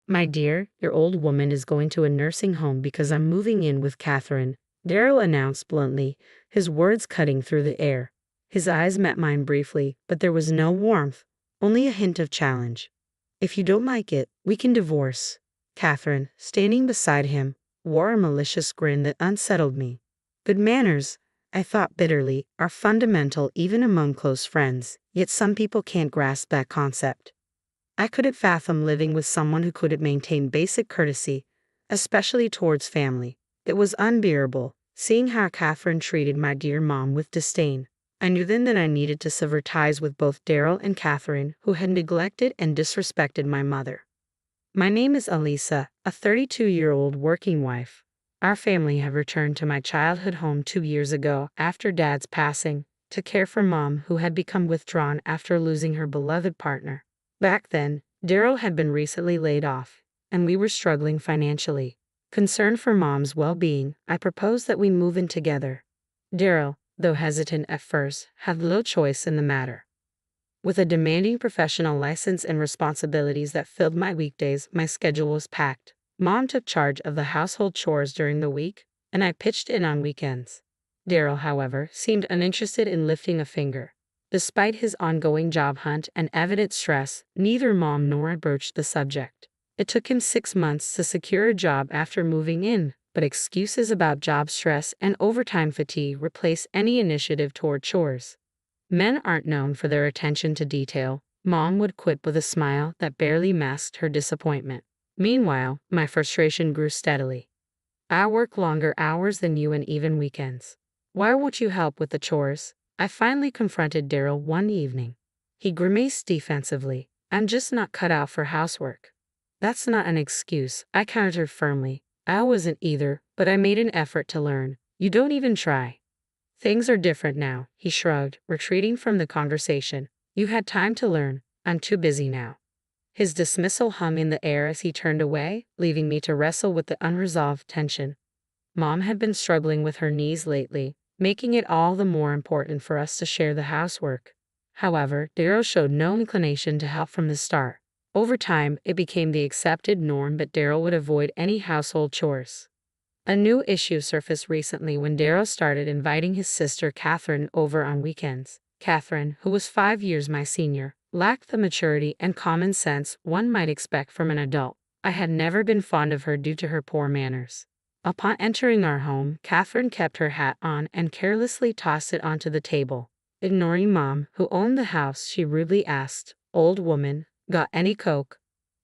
My dear, your old woman is going to a nursing home because I'm moving in with Catherine, Darrell announced bluntly, his words cutting through the air. His eyes met mine briefly, but there was no warmth, only a hint of challenge. If you don't like it, we can divorce. Catherine, standing beside him, wore a malicious grin that unsettled me. Good manners, I thought bitterly, are fundamental even among close friends, yet some people can't grasp that concept. I couldn't fathom living with someone who couldn't maintain basic courtesy, especially towards family. It was unbearable, seeing how Catherine treated my dear mom with disdain. I knew then that I needed to sever ties with both Darrell and Catherine, who had neglected and disrespected my mother. My name is Elisa, a 32-year-old working wife. Our family have returned to my childhood home 2 years ago after Dad's passing, to care for Mom, who had become withdrawn after losing her beloved partner. Back then, Darrell had been recently laid off, and we were struggling financially. Concerned for Mom's well-being, I proposed that we move in together. Darrell, though hesitant at first, had little choice in the matter. With a demanding professional license and responsibilities that filled my weekdays, my schedule was packed. Mom took charge of the household chores during the week, and I pitched in on weekends. Darrell, however, seemed uninterested in lifting a finger. Despite his ongoing job hunt and evident stress, neither Mom nor I broached the subject. It took him 6 months to secure a job after moving in, but excuses about job stress and overtime fatigue replaced any initiative toward chores. Men aren't known for their attention to detail, Mom would quip with a smile that barely masked her disappointment. Meanwhile, my frustration grew steadily. I work longer hours than you and even weekends. Why won't you help with the chores? I finally confronted Darrell one evening. He grimaced defensively. I'm just not cut out for housework. That's not an excuse, I countered firmly. I wasn't either, but I made an effort to learn. You don't even try. Things are different now, he shrugged, retreating from the conversation. You had time to learn. I'm too busy now. His dismissal hung in the air as he turned away, leaving me to wrestle with the unresolved tension. Mom had been struggling with her knees lately, making it all the more important for us to share the housework. However, Darrell showed no inclination to help from the start. Over time, it became the accepted norm that Darrell would avoid any household chores. A new issue surfaced recently when Darrell started inviting his sister Catherine over on weekends. Catherine, who was 5 years my senior, lacked the maturity and common sense one might expect from an adult. I had never been fond of her due to her poor manners. Upon entering our home, Catherine kept her hat on and carelessly tossed it onto the table. Ignoring Mom, who owned the house, she rudely asked, "Old woman, got any Coke?"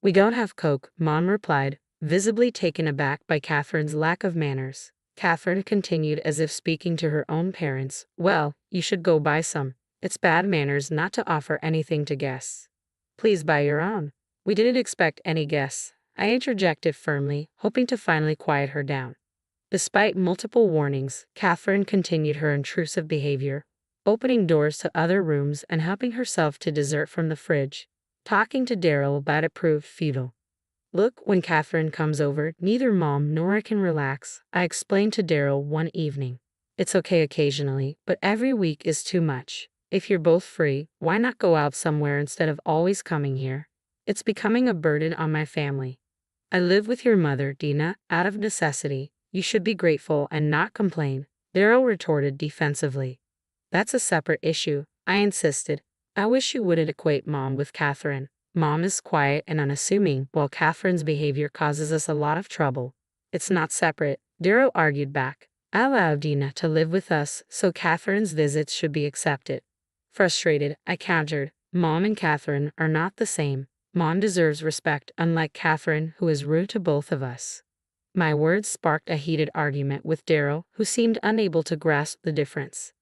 "We don't have Coke," Mom replied, visibly taken aback by Catherine's lack of manners. Catherine continued as if speaking to her own parents, "Well, you should go buy some. It's bad manners not to offer anything to guests." "Please buy your own. We didn't expect any guests," I interjected firmly, hoping to finally quiet her down. Despite multiple warnings, Catherine continued her intrusive behavior, opening doors to other rooms and helping herself to dessert from the fridge. Talking to Darrell about it proved futile. "Look, when Catherine comes over, neither Mom nor I can relax," I explained to Darrell one evening. "It's okay occasionally, but every week is too much. If you're both free, why not go out somewhere instead of always coming here? It's becoming a burden on my family." "I live with your mother, Dina, out of necessity. You should be grateful and not complain," Darrell retorted defensively. "That's a separate issue," I insisted. "I wish you wouldn't equate Mom with Catherine. Mom is quiet and unassuming, while Catherine's behavior causes us a lot of trouble." "It's not separate," Darrell argued back. "I allowed Dina to live with us, so Catherine's visits should be accepted." Frustrated, I countered, "Mom and Catherine are not the same. Mom deserves respect, unlike Catherine, who is rude to both of us." My words sparked a heated argument with Darrell, who seemed unable to grasp the difference.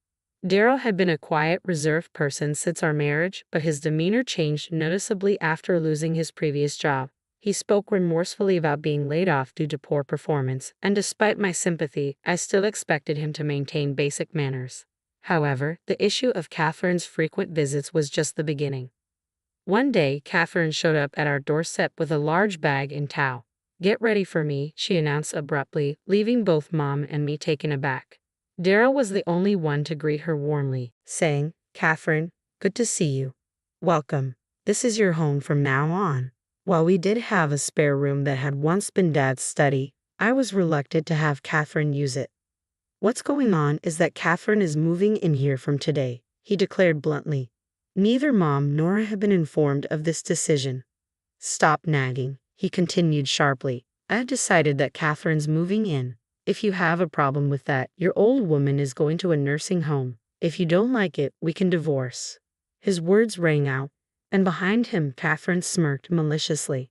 Darrell had been a quiet, reserved person since our marriage, but his demeanor changed noticeably after losing his previous job. He spoke remorsefully about being laid off due to poor performance, and despite my sympathy, I still expected him to maintain basic manners. However, the issue of Catherine's frequent visits was just the beginning. One day, Catherine showed up at our doorstep with a large bag and towel. "Get ready for me," she announced abruptly, leaving both Mom and me taken aback. Darrell was the only one to greet her warmly, saying, "Catherine, good to see you. Welcome. This is your home from now on." While we did have a spare room that had once been Dad's study, I was reluctant to have Catherine use it. What's going on is that Catherine is moving in here from today, he declared bluntly. Neither Mom nor I have been informed of this decision. Stop nagging, he continued sharply. I have decided that Catherine's moving in. If you have a problem with that, your old woman is going to a nursing home. If you don't like it, we can divorce. His words rang out, and behind him Catherine smirked maliciously.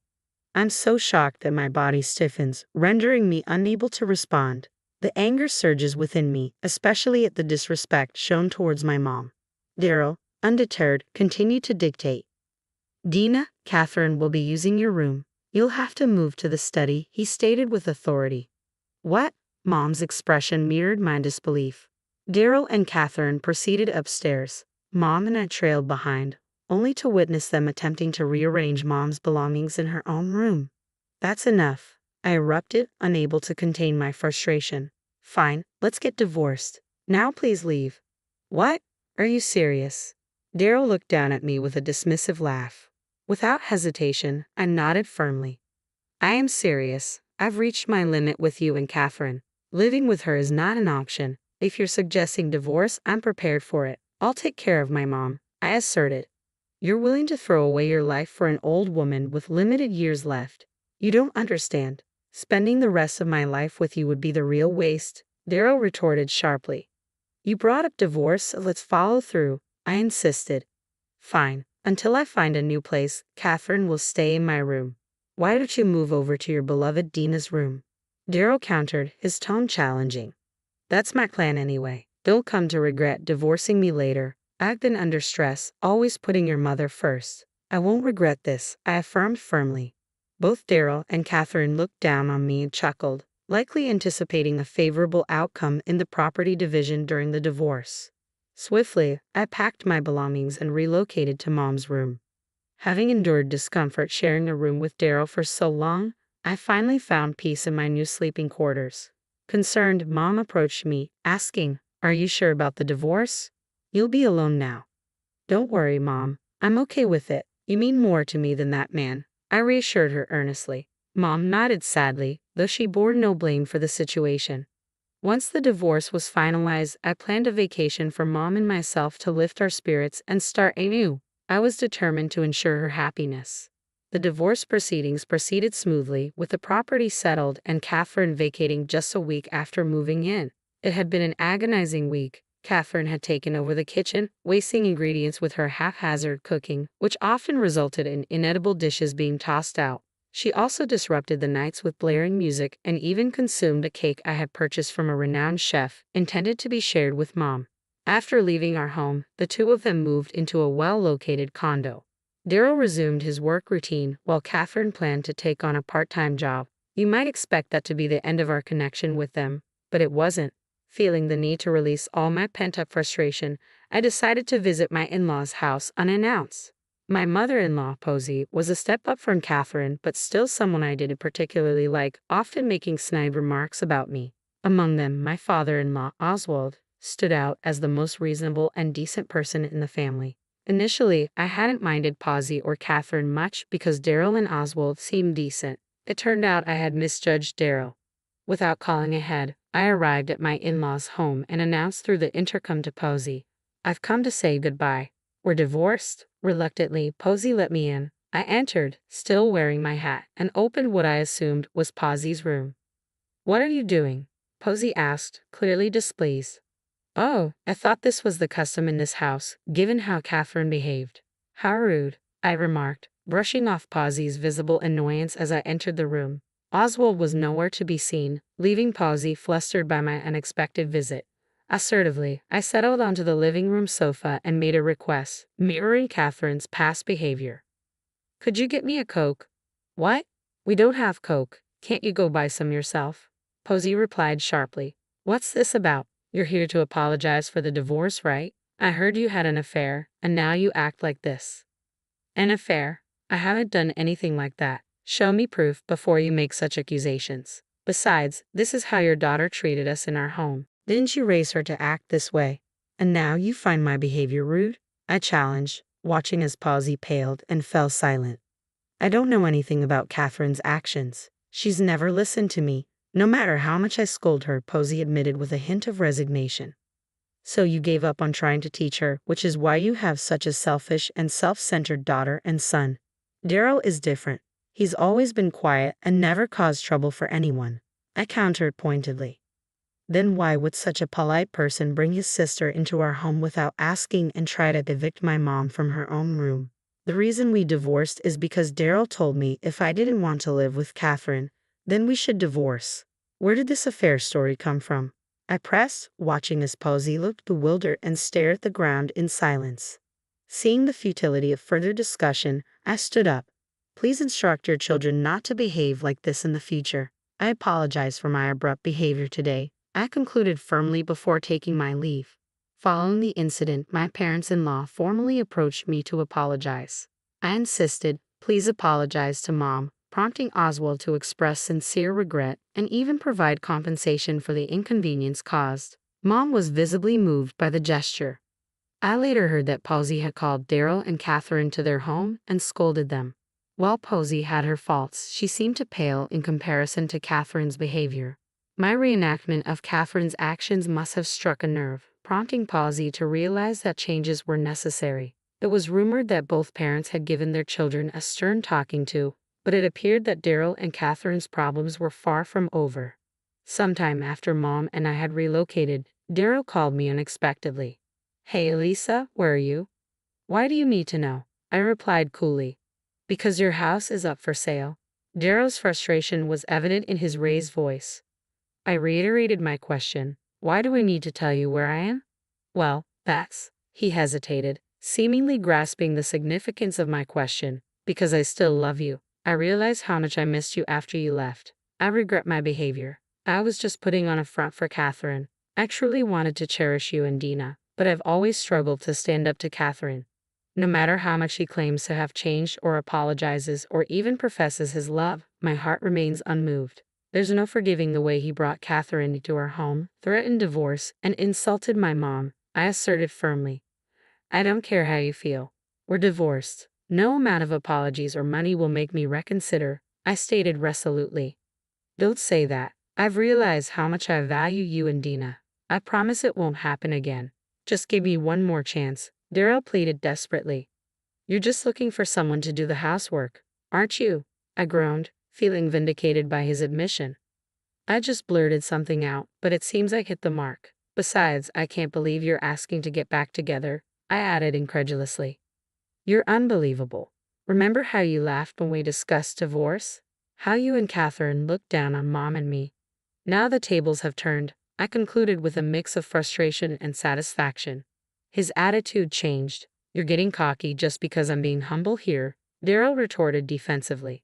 I'm so shocked that my body stiffens, rendering me unable to respond. The anger surges within me, especially at the disrespect shown towards my mom. Daryl, undeterred, continued to dictate. Dina, Catherine will be using your room. You'll have to move to the study, he stated with authority. What? Mom's expression mirrored my disbelief. Daryl and Catherine proceeded upstairs. Mom and I trailed behind, only to witness them attempting to rearrange Mom's belongings in her own room. That's enough, I erupted, unable to contain my frustration. Fine, let's get divorced. Now please leave. What? Are you serious? Daryl looked down at me with a dismissive laugh. Without hesitation, I nodded firmly. I am serious. I've reached my limit with you and Catherine. Living with her is not an option. If you're suggesting divorce, I'm prepared for it. I'll take care of my mom, I asserted. You're willing to throw away your life for an old woman with limited years left. You don't understand. Spending the rest of my life with you would be the real waste, Daryl retorted sharply. You brought up divorce, so let's follow through, I insisted. Fine. Until I find a new place, Catherine will stay in my room. Why don't you move over to your beloved Dina's room? Daryl countered, his tone challenging. That's my plan anyway. They'll come to regret divorcing me later. I've been under stress, always putting your mother first. I won't regret this, I affirmed firmly. Both Daryl and Catherine looked down on me and chuckled, likely anticipating a favorable outcome in the property division during the divorce. Swiftly, I packed my belongings and relocated to Mom's room. Having endured discomfort sharing a room with Daryl for so long, I finally found peace in my new sleeping quarters. Concerned, Mom approached me, asking, Are you sure about the divorce? You'll be alone now. Don't worry, Mom. I'm okay with it. You mean more to me than that man, I reassured her earnestly. Mom nodded sadly, though she bore no blame for the situation. Once the divorce was finalized, I planned a vacation for Mom and myself to lift our spirits and start anew. I was determined to ensure her happiness. The divorce proceedings proceeded smoothly, with the property settled and Catherine vacating just a week after moving in. It had been an agonizing week. Catherine had taken over the kitchen, wasting ingredients with her haphazard cooking, which often resulted in inedible dishes being tossed out. She also disrupted the nights with blaring music and even consumed a cake I had purchased from a renowned chef, intended to be shared with Mom. After leaving our home, the two of them moved into a well-located condo. Daryl resumed his work routine, while Catherine planned to take on a part-time job. You might expect that to be the end of our connection with them, but it wasn't. Feeling the need to release all my pent-up frustration, I decided to visit my in-laws' house unannounced. My mother-in-law, Posey, was a step up from Catherine, but still someone I didn't particularly like, often making snide remarks about me. Among them, my father-in-law, Oswald, stood out as the most reasonable and decent person in the family. Initially, I hadn't minded Posey or Catherine much because Daryl and Oswald seemed decent. It turned out I had misjudged Daryl. Without calling ahead, I arrived at my in-laws' home and announced through the intercom to Posey, I've come to say goodbye. We're divorced. Reluctantly, Posey let me in. I entered, still wearing my hat, and opened what I assumed was Posey's room. What are you doing? Posey asked, clearly displeased. Oh, I thought this was the custom in this house, given how Catherine behaved. How rude, I remarked, brushing off Posey's visible annoyance as I entered the room. Oswald was nowhere to be seen, leaving Posey flustered by my unexpected visit. Assertively, I settled onto the living room sofa and made a request, mirroring Catherine's past behavior. Could you get me a Coke? What? We don't have Coke. Can't you go buy some yourself? Posey replied sharply. What's this about? You're here to apologize for the divorce, right? I heard you had an affair, and now you act like this. An affair? I haven't done anything like that. Show me proof before you make such accusations. Besides, this is how your daughter treated us in our home. Didn't you raise her to act this way? And now you find my behavior rude? I challenged, watching as Posey paled and fell silent. I don't know anything about Catherine's actions. She's never listened to me, no matter how much I scold her," Posey admitted with a hint of resignation. "So you gave up on trying to teach her, which is why you have such a selfish and self-centered daughter and son." "Daryl is different. He's always been quiet and never caused trouble for anyone," I countered pointedly. "Then why would such a polite person bring his sister into our home without asking and try to evict my mom from her own room?" "The reason we divorced is because Daryl told me if I didn't want to live with Catherine, then we should divorce." "Where did this affair story come from?" I pressed, watching as Posey looked bewildered and stared at the ground in silence. Seeing the futility of further discussion, I stood up. "Please instruct your children not to behave like this in the future. I apologize for my abrupt behavior today," I concluded firmly before taking my leave. Following the incident, my parents-in-law formally approached me to apologize. I insisted, "Please apologize to Mom," prompting Oswald to express sincere regret and even provide compensation for the inconvenience caused. Mom was visibly moved by the gesture. I later heard that Posey had called Daryl and Catherine to their home and scolded them. While Posey had her faults, she seemed to pale in comparison to Catherine's behavior. My reenactment of Catherine's actions must have struck a nerve, prompting Posey to realize that changes were necessary. It was rumored that both parents had given their children a stern talking to, but it appeared that Daryl and Catherine's problems were far from over. Sometime after Mom and I had relocated, Daryl called me unexpectedly. "Hey Elisa, where are you?" "Why do you need to know?" I replied coolly. "Because your house is up for sale." Daryl's frustration was evident in his raised voice. I reiterated my question. "Why do I need to tell you where I am?" "Well, that's," he hesitated, seemingly grasping the significance of my question, "because I still love you. I realize how much I missed you after you left. I regret my behavior. I was just putting on a front for Catherine. I truly wanted to cherish you and Dina, but I've always struggled to stand up to Catherine. No matter how much he claims to have changed or apologizes or even professes his love, my heart remains unmoved. There's no forgiving the way he brought Catherine into our home, threatened divorce, and insulted my mom," I asserted firmly. "I don't care how you feel. We're divorced. No amount of apologies or money will make me reconsider," I stated resolutely. "Don't say that. I've realized how much I value you and Dina. I promise it won't happen again. Just give me one more chance," Daryl pleaded desperately. "You're just looking for someone to do the housework, aren't you?" I groaned, feeling vindicated by his admission. I just blurted something out, but it seems I hit the mark. "Besides, I can't believe you're asking to get back together," I added incredulously. "You're unbelievable. Remember how you laughed when we discussed divorce? How you and Catherine looked down on Mom and me? Now the tables have turned," I concluded with a mix of frustration and satisfaction. His attitude changed. "You're getting cocky just because I'm being humble here," Daryl retorted defensively.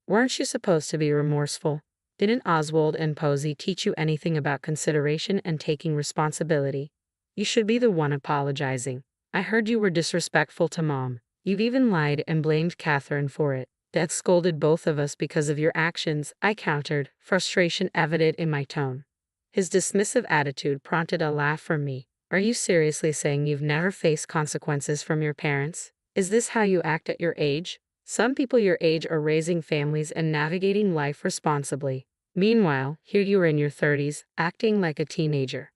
"Weren't you supposed to be remorseful? Didn't Oswald and Posey teach you anything about consideration and taking responsibility? You should be the one apologizing. I heard you were disrespectful to Mom. You've even lied and blamed Catherine for it. Dad scolded both of us because of your actions," I countered, frustration evident in my tone. His dismissive attitude prompted a laugh from me. "Are you seriously saying you've never faced consequences from your parents? Is this how you act at your age? Some people your age are raising families and navigating life responsibly. Meanwhile, here you are in your 30s, acting like a teenager.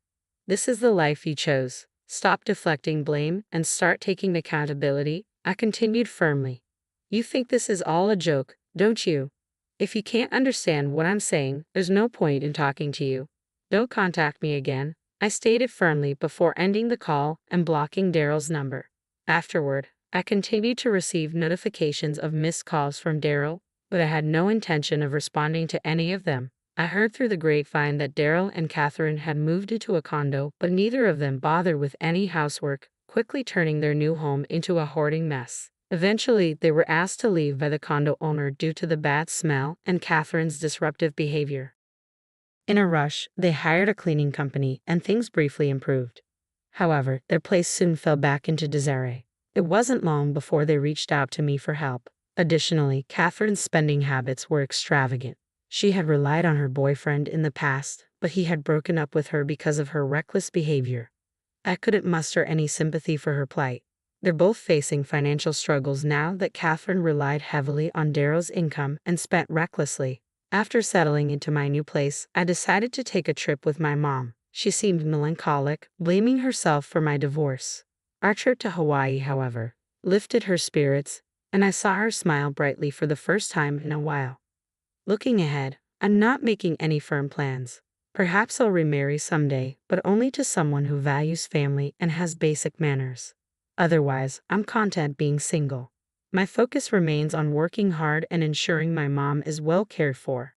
This is the life you chose. Stop deflecting blame and start taking accountability," I continued firmly. "You think this is all a joke, don't you? If you can't understand what I'm saying, there's no point in talking to you. Don't contact me again," I stated firmly before ending the call and blocking Daryl's number. Afterward, I continued to receive notifications of missed calls from Daryl, but I had no intention of responding to any of them. I heard through the grapevine that Daryl and Catherine had moved into a condo, but neither of them bothered with any housework, quickly turning their new home into a hoarding mess. Eventually, they were asked to leave by the condo owner due to the bad smell and Catherine's disruptive behavior. In a rush, they hired a cleaning company, and things briefly improved. However, their place soon fell back into disarray. It wasn't long before they reached out to me for help. Additionally, Catherine's spending habits were extravagant. She had relied on her boyfriend in the past, but he had broken up with her because of her reckless behavior. I couldn't muster any sympathy for her plight. They're both facing financial struggles now that Catherine relied heavily on Darrow's income and spent recklessly. After settling into my new place, I decided to take a trip with my mom. She seemed melancholic, blaming herself for my divorce. Our trip to Hawaii, however, lifted her spirits, and I saw her smile brightly for the first time in a while. Looking ahead, I'm not making any firm plans. Perhaps I'll remarry someday, but only to someone who values family and has basic manners. Otherwise, I'm content being single. My focus remains on working hard and ensuring my mom is well cared for.